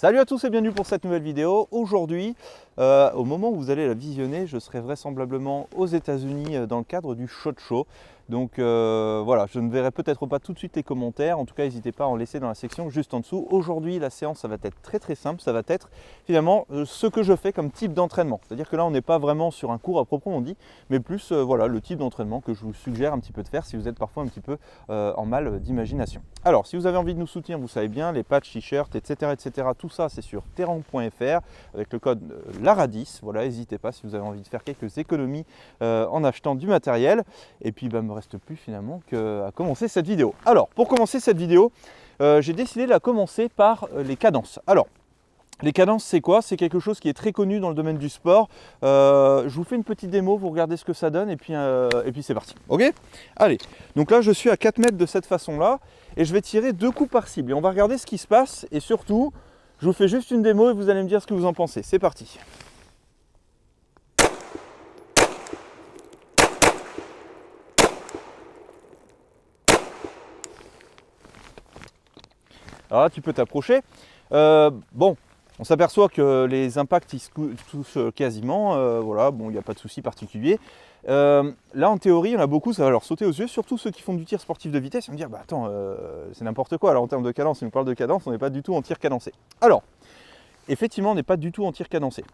Salut à tous et bienvenue pour cette nouvelle vidéo. Aujourd'hui, au moment où vous allez la visionner, je serai vraisemblablement aux États-Unis dans le cadre du SHOT Show. Donc voilà, je ne verrai peut-être pas tout de suite les commentaires. En tout cas, n'hésitez pas à en laisser dans la section juste en dessous. Aujourd'hui, la séance, ça va être très simple. Ça va être finalement ce que je fais comme type d'entraînement. C'est-à-dire que là, on n'est pas vraiment sur un cours à proprement dit, mais plus voilà, le type d'entraînement que je vous suggère un petit peu de faire si vous êtes parfois un petit peu en mal d'imagination. Alors, si vous avez envie de nous soutenir, vous savez bien, les patchs, t-shirts, etc., tout ça, c'est sur terran.fr avec le code LARADIS. Voilà, n'hésitez pas si vous avez envie de faire quelques économies en achetant du matériel. Et puis, me reste plus finalement qu'à commencer cette vidéo. Alors, pour commencer cette vidéo, j'ai décidé de la commencer par les cadences. Alors, les cadences, c'est quoi? C'est quelque chose qui est très connu dans le domaine du sport. Je vous fais une petite démo, vous regardez ce que ça donne et puis c'est parti. Ok? Allez, donc là je suis à 4 mètres de cette façon-là et je vais tirer 2 coups par cible. Et on va regarder ce qui se passe et surtout, je vous fais juste une démo et vous allez me dire ce que vous en pensez. C'est parti. Alors là, tu peux t'approcher. Bon, on s'aperçoit que les impacts ils se touchent quasiment. Voilà, bon, il n'y a pas de souci particulier. Là, en théorie, il y en a beaucoup, ça va leur sauter aux yeux, surtout ceux qui font du tir sportif de vitesse. Ils vont me dire, bah attends, c'est n'importe quoi. Alors en termes de cadence, on nous parle de cadence, on n'est pas du tout en tir cadencé. Alors, effectivement, on n'est pas du tout en tir cadencé.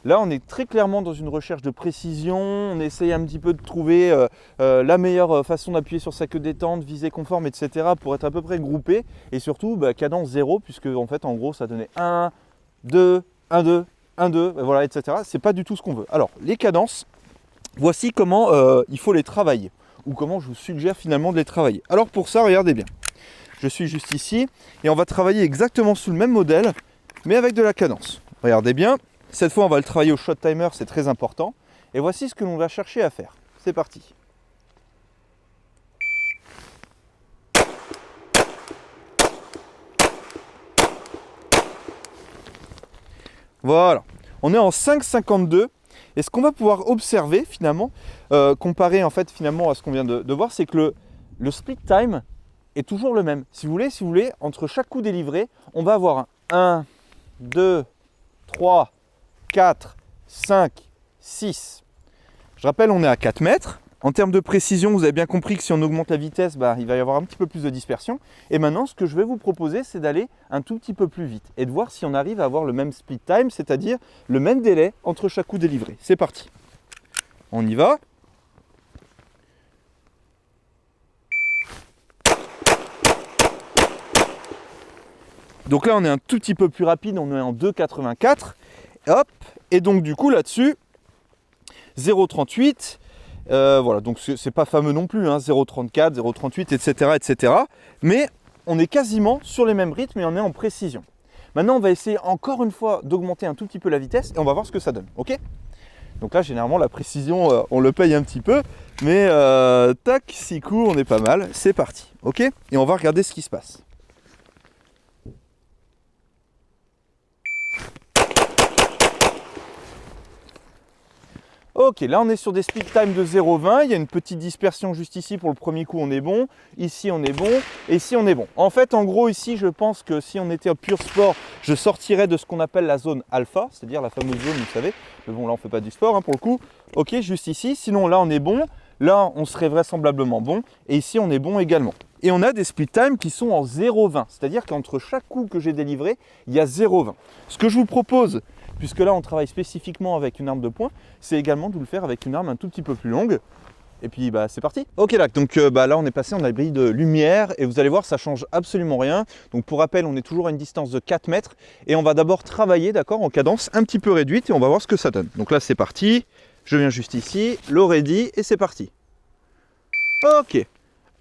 Là, on est très clairement dans une recherche de précision, on essaye un petit peu de trouver la meilleure façon d'appuyer sur sa queue détente, visée conforme, etc. pour être à peu près groupé. Et surtout, cadence 0, puisque en fait, en gros, ça donnait 1, 2, 1, 2, 1, 2, voilà, etc. C'est pas du tout ce qu'on veut. Alors, les cadences, voici comment il faut les travailler, ou comment je vous suggère finalement de les travailler. Alors pour ça, regardez bien. Je suis juste ici, et on va travailler exactement sous le même modèle, mais avec de la cadence. Regardez bien. Cette fois, on va le travailler au shot timer, c'est très important. Et voici ce que l'on va chercher à faire. C'est parti. Voilà. On est en 5,52. Et ce qu'on va pouvoir observer finalement, comparé en fait finalement à ce qu'on vient de voir, c'est que le split time est toujours le même. Si vous voulez, entre chaque coup délivré, on va avoir un 1, 2, 3, 4, 5, 6. Je rappelle, on est à 4 mètres. En termes de précision, vous avez bien compris que si on augmente la vitesse, il va y avoir un petit peu plus de dispersion. Et maintenant, ce que je vais vous proposer, c'est d'aller un tout petit peu plus vite et de voir si on arrive à avoir le même split time, c'est-à-dire le même délai entre chaque coup délivré. C'est parti. On y va. Donc là, on est un tout petit peu plus rapide, on est en 2,84. Hop, et donc du coup là-dessus, 0,38, voilà, donc c'est pas fameux non plus, 0,34, 0,38, etc. Mais on est quasiment sur les mêmes rythmes et on est en précision. Maintenant, on va essayer encore une fois d'augmenter un tout petit peu la vitesse et on va voir ce que ça donne, ok? Donc là, généralement, la précision, on le paye un petit peu, mais tac, 6 coups, on est pas mal, c'est parti, ok? Et on va regarder ce qui se passe. Ok, là on est sur des split time de 0,20, il y a une petite dispersion juste ici pour le premier coup, on est bon, ici on est bon, et ici on est bon. En fait, en gros, ici, je pense que si on était au pur sport, je sortirais de ce qu'on appelle la zone alpha, c'est-à-dire la fameuse zone, vous savez, mais bon, là on ne fait pas du sport pour le coup. Ok, juste ici, sinon là on est bon, là on serait vraisemblablement bon, et ici on est bon également. Et on a des split time qui sont en 0,20, c'est-à-dire qu'entre chaque coup que j'ai délivré, il y a 0,20. Ce que je vous propose, puisque là on travaille spécifiquement avec une arme de poing, c'est également de vous le faire avec une arme un tout petit peu plus longue. Et puis c'est parti. Ok, donc là on est passé en abri de lumière et vous allez voir, ça change absolument rien. Donc pour rappel, on est toujours à une distance de 4 mètres et on va d'abord travailler, d'accord, en cadence un petit peu réduite et on va voir ce que ça donne. Donc là c'est parti, je viens juste ici, le ready et c'est parti. Ok.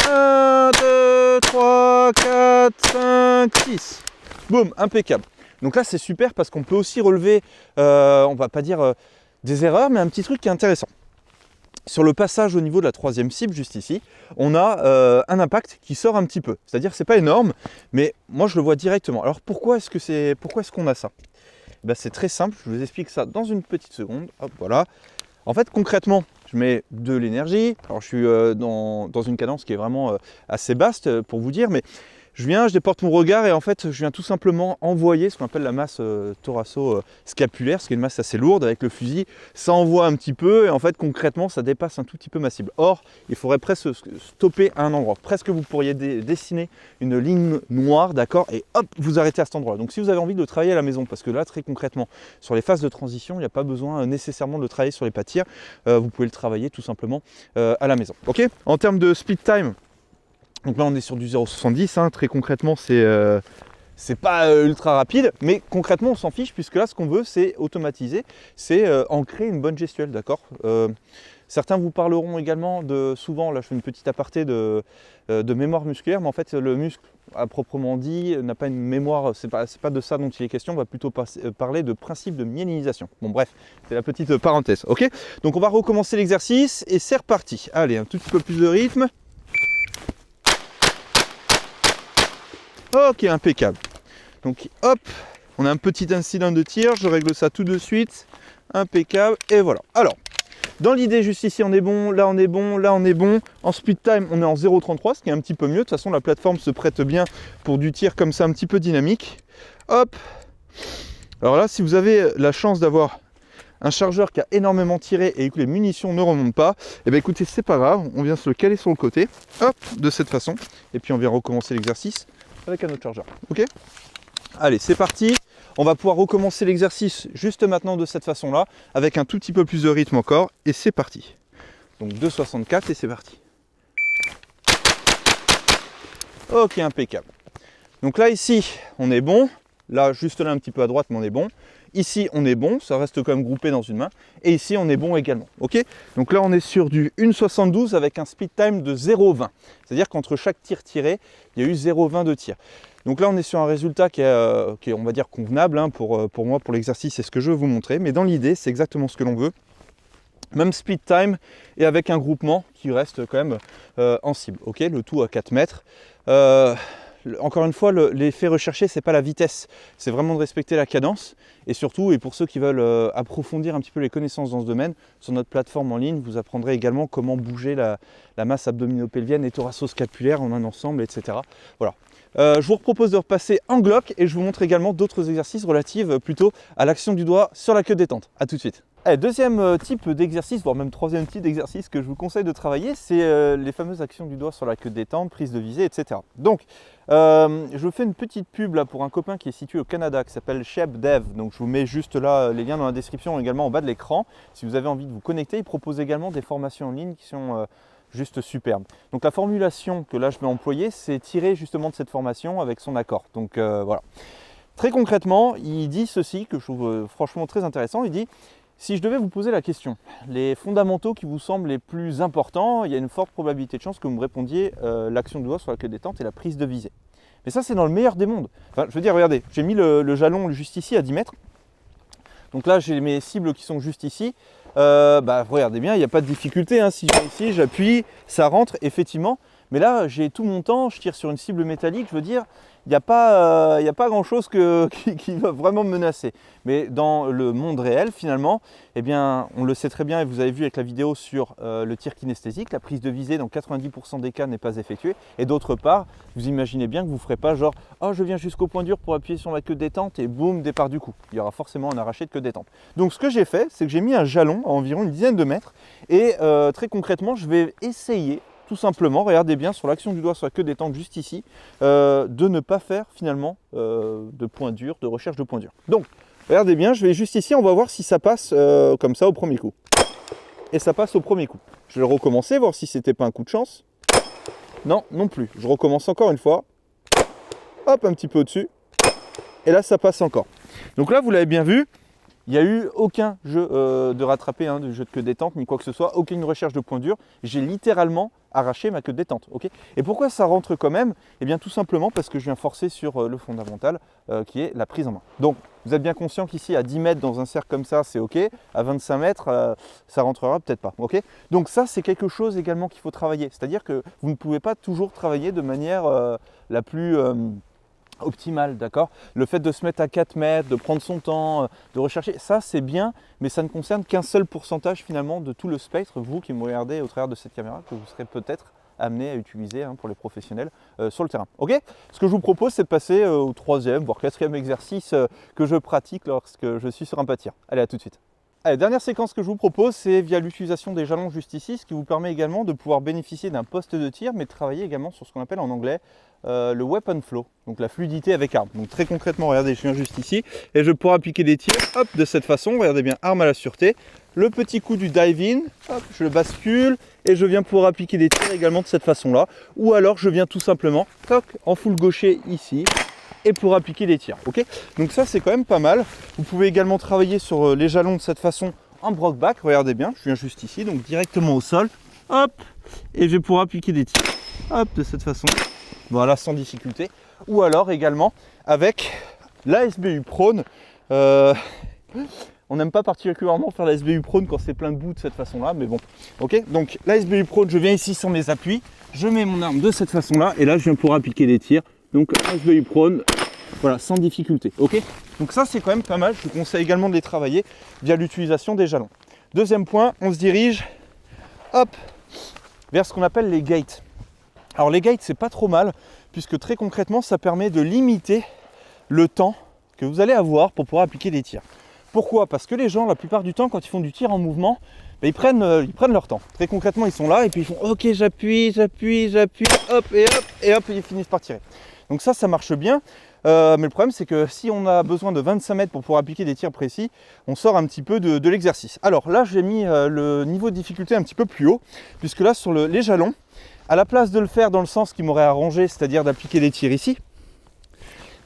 1, 2, 3, 4, 5, 6. Boum, impeccable. Donc là, c'est super parce qu'on peut aussi relever, on va pas dire des erreurs, mais un petit truc qui est intéressant. Sur le passage au niveau de la troisième cible, juste ici, on a un impact qui sort un petit peu. C'est-à-dire que c'est pas énorme, mais moi je le vois directement. Alors pourquoi est-ce qu'on a ça? C'est très simple, je vous explique ça dans une petite seconde. Hop, voilà. En fait, concrètement, je mets de l'énergie. Alors je suis dans une cadence qui est vraiment assez basse pour vous dire, mais Je viens, je déporte mon regard et en fait je viens tout simplement envoyer ce qu'on appelle la masse thoraco-scapulaire, ce qui est une masse assez lourde avec le fusil. Ça envoie un petit peu et en fait concrètement ça dépasse un tout petit peu ma cible. Or, il faudrait presque stopper à un endroit. Presque vous pourriez dessiner une ligne noire, d'accord, et hop, vous arrêtez à cet endroit. Donc si vous avez envie de travailler à la maison, parce que là très concrètement, sur les phases de transition, il n'y a pas besoin nécessairement de le travailler sur les pas de tir, vous pouvez le travailler tout simplement à la maison. Ok. En termes de speed time, donc là on est sur du 0,70, hein, très concrètement c'est pas ultra rapide, mais concrètement on s'en fiche puisque là ce qu'on veut c'est automatiser, c'est ancrer une bonne gestuelle, d'accord. Certains vous parleront également de, souvent, là je fais une petite aparté de mémoire musculaire, mais en fait le muscle à proprement dit n'a pas une mémoire, c'est pas de ça dont il est question, on va plutôt parler de principe de myélinisation. Bon bref, c'est la petite parenthèse, ok. Donc on va recommencer l'exercice et c'est reparti. Allez, un tout petit peu plus de rythme. Ok, impeccable. Donc hop, on a un petit incident de tir, je règle ça tout de suite. Impeccable, et voilà. Alors, dans l'idée, juste ici on est bon, là on est bon, là on est bon. En speed time, on est en 0,33, ce qui est un petit peu mieux. De toute façon, la plateforme se prête bien pour du tir comme ça, un petit peu dynamique. Hop. Alors là, si vous avez la chance d'avoir un chargeur qui a énormément tiré et que les munitions ne remontent pas, et bien écoutez, c'est pas grave, on vient se le caler sur le côté, hop, de cette façon. Et puis on vient recommencer l'exercice avec un autre chargeur, ok. Allez, c'est parti. On va pouvoir recommencer l'exercice juste maintenant de cette façon-là, avec un tout petit peu plus de rythme encore, et c'est parti. Donc 2,64 et c'est parti. Ok, impeccable. Donc là, ici, on est bon. Là, juste là, un petit peu à droite, mais on est bon. Ici, on est bon, ça reste quand même groupé dans une main. Et ici, on est bon également. Ok. Donc là, on est sur du 1,72 avec un speed time de 0,20. C'est-à-dire qu'entre chaque tir tiré, il y a eu 0,20 de tir. Donc là, on est sur un résultat qui est on va dire, convenable hein, pour moi, pour l'exercice, c'est ce que je veux vous montrer. Mais dans l'idée, c'est exactement ce que l'on veut. Même speed time et avec un groupement qui reste quand même en cible. Ok, le tout à 4 mètres. Encore une fois, l'effet recherché, c'est pas la vitesse, c'est vraiment de respecter la cadence. Et surtout, et pour ceux qui veulent approfondir un petit peu les connaissances dans ce domaine, sur notre plateforme en ligne, vous apprendrez également comment bouger la masse abdominopelvienne et thoraco-scapulaire en un ensemble, etc. Voilà. Je vous propose de repasser en Glock et je vous montre également d'autres exercices relatifs plutôt à l'action du doigt sur la queue détente. A tout de suite. Allez, deuxième type d'exercice, voire même troisième type d'exercice que je vous conseille de travailler, c'est les fameuses actions du doigt sur la queue détente, prise de visée, etc. Donc, je fais une petite pub là pour un copain qui est situé au Canada qui s'appelle Shep Dev. Donc je vous mets juste là les liens dans la description, également en bas de l'écran. Si vous avez envie de vous connecter, il propose également des formations en ligne qui sont juste superbes. Donc la formulation que là je vais employer, c'est tiré justement de cette formation avec son accord. Donc voilà. Très concrètement, il dit ceci que je trouve franchement très intéressant. Il dit: si je devais vous poser la question, les fondamentaux qui vous semblent les plus importants, il y a une forte probabilité de chance que vous me répondiez l'action du doigt sur la queue détente et la prise de visée. Mais ça, c'est dans le meilleur des mondes. Enfin, je veux dire, regardez, j'ai mis le jalon juste ici à 10 mètres. Donc là, j'ai mes cibles qui sont juste ici. Regardez bien, il n'y a pas de difficulté. Hein. Si je viens ici, j'appuie, ça rentre, effectivement. Mais là, j'ai tout mon temps, je tire sur une cible métallique, je veux dire, il n'y a pas grand-chose qui va vraiment me menacer. Mais dans le monde réel, finalement, eh bien, on le sait très bien, et vous avez vu avec la vidéo sur le tir kinesthésique, la prise de visée dans 90% des cas n'est pas effectuée. Et d'autre part, vous imaginez bien que vous ne ferez pas genre « Oh, je viens jusqu'au point dur pour appuyer sur ma queue de détente et boum, départ du coup ». Il y aura forcément un arraché de queue de détente. Donc ce que j'ai fait, c'est que j'ai mis un jalon à environ une dizaine de mètres et très concrètement, je vais essayer tout simplement, regardez bien sur l'action du doigt sur la queue détente juste ici, de ne pas faire finalement de point dur, de recherche de point dur. Donc, regardez bien, je vais juste ici, on va voir si ça passe comme ça au premier coup. Et ça passe au premier coup. Je vais recommencer, voir si c'était pas un coup de chance. Non, non plus. Je recommence encore une fois. Hop, un petit peu au-dessus. Et là, ça passe encore. Donc là, vous l'avez bien vu. Il n'y a eu aucun jeu de rattrapé, de jeu de queue détente, ni quoi que ce soit, aucune recherche de point dur. J'ai littéralement arraché ma queue de détente. Okay. Et pourquoi ça rentre quand même? Eh bien tout simplement parce que je viens forcer sur le fondamental qui est la prise en main. Donc vous êtes bien conscient qu'ici à 10 mètres dans un cercle comme ça, c'est ok. À 25 mètres, ça rentrera peut-être pas. Okay. Donc ça, c'est quelque chose également qu'il faut travailler. C'est-à-dire que vous ne pouvez pas toujours travailler de manière la plus optimal, d'accord. Le fait de se mettre à 4 mètres, de prendre son temps, de rechercher, ça c'est bien, mais ça ne concerne qu'un seul pourcentage finalement de tout le spectre, vous qui me regardez au travers de cette caméra, que vous serez peut-être amenés à utiliser pour les professionnels sur le terrain. Ok. Ce que je vous propose, c'est de passer au 3e, voire 4e exercice que je pratique lorsque je suis sur un pas de tir. Allez, à tout de suite. Allez, dernière séquence que je vous propose, c'est via l'utilisation des jalons juste ici, ce qui vous permet également de pouvoir bénéficier d'un poste de tir, mais de travailler également sur ce qu'on appelle en anglais le weapon flow, donc la fluidité avec arme. Donc très concrètement, regardez, je viens juste ici, et je pourrais appliquer des tirs, hop, de cette façon, regardez bien, arme à la sûreté, le petit coup du dive-in, hop, je le bascule, et je viens pouvoir appliquer des tirs également de cette façon-là, ou alors je viens tout simplement, toc, en full gaucher ici, et pour appliquer des tirs, ok. Donc ça c'est quand même pas mal. Vous pouvez également travailler sur les jalons de cette façon en broc back, regardez bien, je viens juste ici, donc directement au sol, hop, et je vais pouvoir appliquer des tirs, hop, de cette façon, voilà, sans difficulté. Ou alors également avec la SBU prone, on n'aime pas particulièrement faire la SBU prone quand c'est plein de boue de cette façon-là, mais bon, ok. Donc la SBU prone, je viens ici sur mes appuis, je mets mon arme de cette façon-là, et là je viens pouvoir appliquer des tirs. Donc SBU prone, voilà, sans difficulté, ok. Donc ça c'est quand même pas mal, je vous conseille également de les travailler via l'utilisation des jalons. Deuxième point, on se dirige, hop, vers ce qu'on appelle les gates. Alors les gates c'est pas trop mal, puisque très concrètement ça permet de limiter le temps que vous allez avoir pour pouvoir appliquer des tirs. Pourquoi? Parce que les gens, la plupart du temps, quand ils font du tir en mouvement, ils prennent leur temps. Très concrètement, ils sont là et puis ils font ok, j'appuie, hop, et ils finissent par tirer. Donc ça marche bien, mais le problème c'est que si on a besoin de 25 mètres pour pouvoir appliquer des tirs précis, on sort un petit peu de l'exercice. Alors là j'ai mis le niveau de difficulté un petit peu plus haut, puisque là sur les jalons, à la place de le faire dans le sens qui m'aurait arrangé, c'est-à-dire d'appliquer des tirs ici,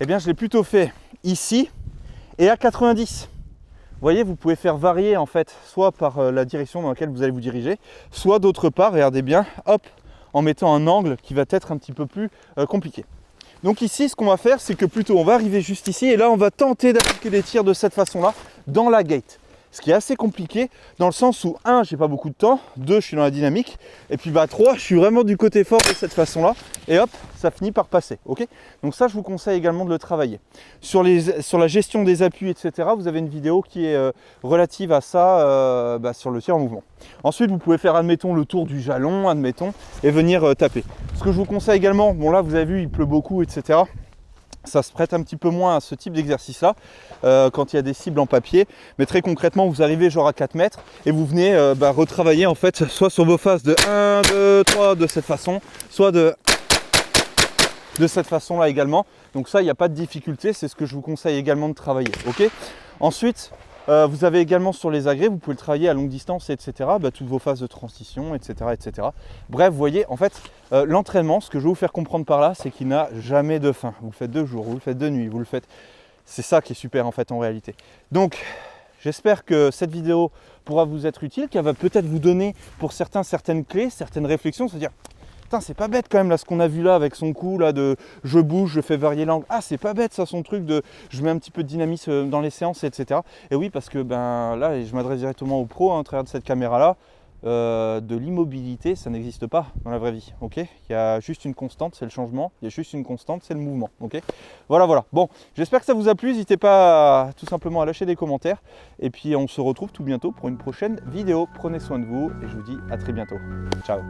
eh bien je l'ai plutôt fait ici et à 90. Vous voyez, vous pouvez faire varier en fait, soit par la direction dans laquelle vous allez vous diriger, soit d'autre part, regardez bien, hop, en mettant un angle qui va être un petit peu plus compliqué. Donc ici, ce qu'on va faire, c'est que plutôt on va arriver juste ici et là, on va tenter d'appliquer des tirs de cette façon-là dans la gate. Ce qui est assez compliqué dans le sens où 1, j'ai pas beaucoup de temps, 2, je suis dans la dynamique, et puis 3, je suis vraiment du côté fort de cette façon-là, et hop, ça finit par passer, ok. Donc ça, je vous conseille également de le travailler. Sur la gestion des appuis, etc., vous avez une vidéo qui est relative à ça sur le tir en mouvement. Ensuite, vous pouvez faire, admettons, le tour du jalon, admettons, et venir taper. Ce que je vous conseille également, bon là, vous avez vu, il pleut beaucoup, etc., ça se prête un petit peu moins à ce type d'exercice là quand il y a des cibles en papier, mais très concrètement vous arrivez genre à 4 mètres et vous venez retravailler en fait soit sur vos phases de 1, 2, 3 de cette façon, soit de cette façon là également. Donc ça il n'y a pas de difficulté, c'est ce que je vous conseille également de travailler, ok. Ensuite vous avez également sur les agrès, vous pouvez le travailler à longue distance, etc. Toutes vos phases de transition, etc. etc. Bref, vous voyez, en fait, l'entraînement, ce que je vais vous faire comprendre par là, c'est qu'il n'a jamais de fin. Vous le faites de jour, vous le faites de nuit, vous le faites... C'est ça qui est super en fait en réalité. Donc, j'espère que cette vidéo pourra vous être utile, qu'elle va peut-être vous donner pour certains certaines clés, certaines réflexions, c'est-à-dire... C'est pas bête quand même là ce qu'on a vu là avec son coup là de je bouge, je fais varier l'angle. Ah c'est pas bête ça son truc de je mets un petit peu de dynamisme dans les séances, etc. Et oui parce que là je m'adresse directement aux pros à travers de cette caméra là. De l'immobilité ça n'existe pas dans la vraie vie, ok. Il y a juste une constante, c'est le changement, il y a juste une constante, c'est le mouvement, ok. Voilà. Bon, j'espère que ça vous a plu, n'hésitez pas tout simplement à lâcher des commentaires. Et puis on se retrouve tout bientôt pour une prochaine vidéo. Prenez soin de vous et je vous dis à très bientôt. Ciao.